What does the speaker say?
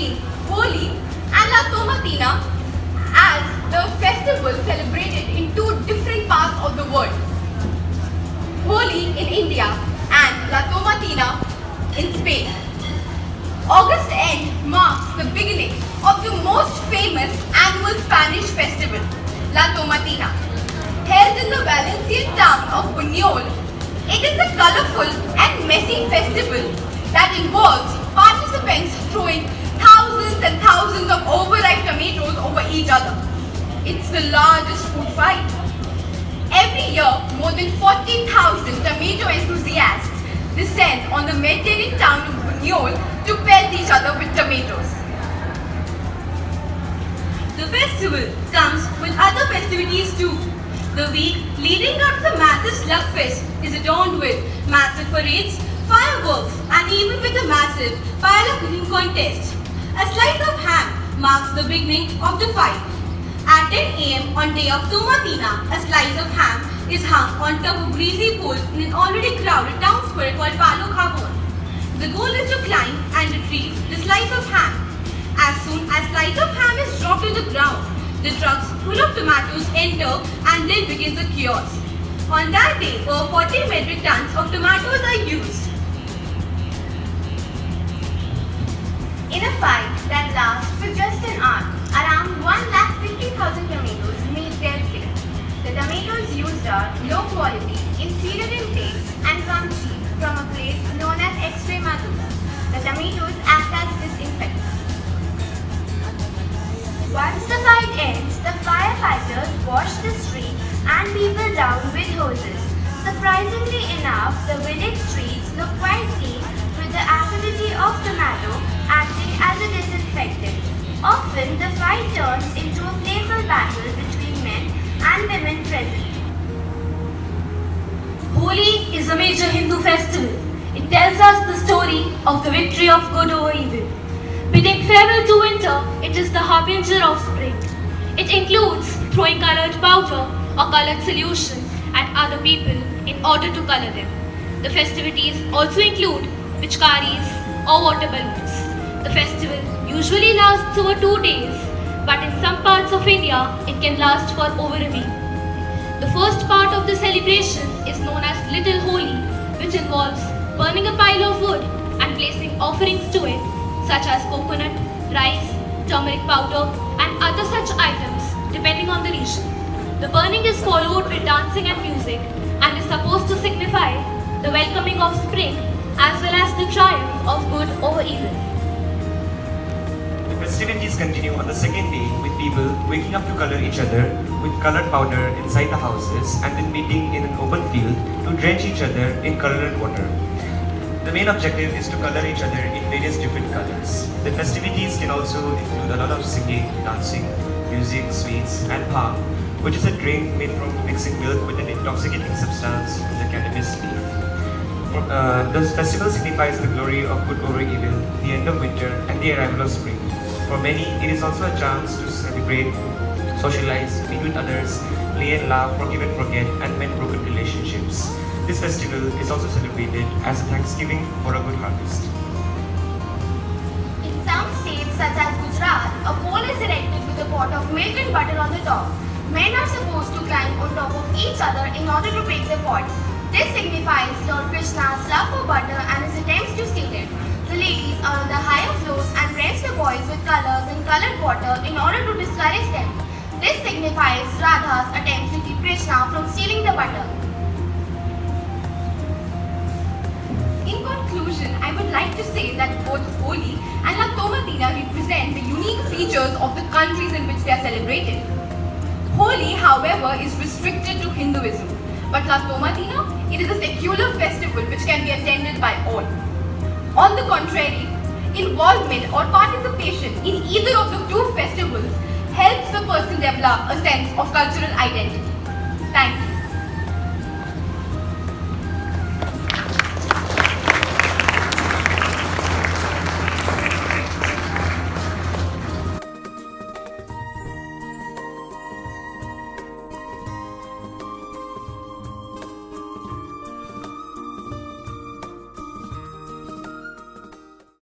between Holi and La Tomatina as the festival celebrated in two different parts of the world. Holi in India and La Tomatina in Spain. August end marks the beginning of the most famous annual Spanish festival, La Tomatina. Held in the Valencian town of Buñol, it is a colorful and messy festival that involves participants throwing thousands and thousands of overripe tomatoes over each other. It's the largest food fight. Every year, more than 40,000 tomato enthusiasts descend on the Mediterranean town of Buñol to pelt each other with tomatoes. The festival comes with other festivities too. The week leading up to the massive slugfest is adorned with massive parades, fireworks, and even with a massive pile cooking contest. A slice of ham marks the beginning of the fight. At 10 a.m. on day of Tomatina, a slice of ham is hung on top of greasy poles in an already crowded town square called Palo Carbon. The goal is to climb and retrieve the slice of ham. As soon as slice of ham is dropped to the ground, the trucks full of tomatoes enter and then begins the chaos. On that day, over 40 metric tons of tomatoes are used. In a fight that lasts for just an hour, around 150,000 tomatoes meet their fate. The tomatoes used are low quality, inferior in taste, and come cheap from a place known as Extremadura. The tomatoes act as disinfectants. Once the fight ends, the firefighters wash the street and people down with hoses. Surprisingly enough, the village streets look quite clean with the acidity of tomato acting as a disinfectant. Often, the fight turns into a playful battle between men and women present. Holi is a major Hindu festival. It tells us the story of the victory of good over evil. Bidding farewell to winter, it is the harbinger of spring. It includes throwing colored powder or colored solution at other people in order to color them. The festivities also include pichkaris or water balloons. The festival usually lasts over 2 days, but in some parts of India, it can last for over a week. The first part of the celebration is known as Little Holi, which involves burning a pile of wood and placing offerings to it, such as coconut, rice, turmeric powder, and other such items, depending on the region. The burning is followed with dancing and music and is supposed to signify the welcoming of spring as well as the triumph of good over evil. The festivities continue on the second day with people waking up to color each other with colored powder inside the houses and then meeting in an open field to drench each other in colored water. The main objective is to color each other in various different colors. The festivities can also include a lot of singing, dancing, music, sweets, and bhang, which is a drink made from mixing milk with an intoxicating substance from the cannabis leaf. The festival signifies the glory of good over evil, the end of winter, and the arrival of spring. For many, it is also a chance to celebrate, socialize, meet with others, play and laugh, forgive and forget, and mend broken relationships. This festival is also celebrated as a thanksgiving for a good harvest. In some states such as Gujarat, a pole is erected with a pot of milk and butter on the top. Men are supposed to climb on top of each other in order to break the pot. This signifies Lord Krishna's love for butter and his attempts to steal it. The ladies are on the higher floors and drench the boys with colors and colored water in order to discourage them. This signifies Radha's attempts to keep Krishna from stealing the butter. In conclusion, I would like to say that both Holi and La Tomatina represent the unique features of the countries in which they are celebrated. Holi, however, is restricted to Hinduism, but La Tomatina, it is a secular festival which can be attended by all. On the contrary, involvement or participation in either of the two festivals helps the person develop a sense of cultural identity.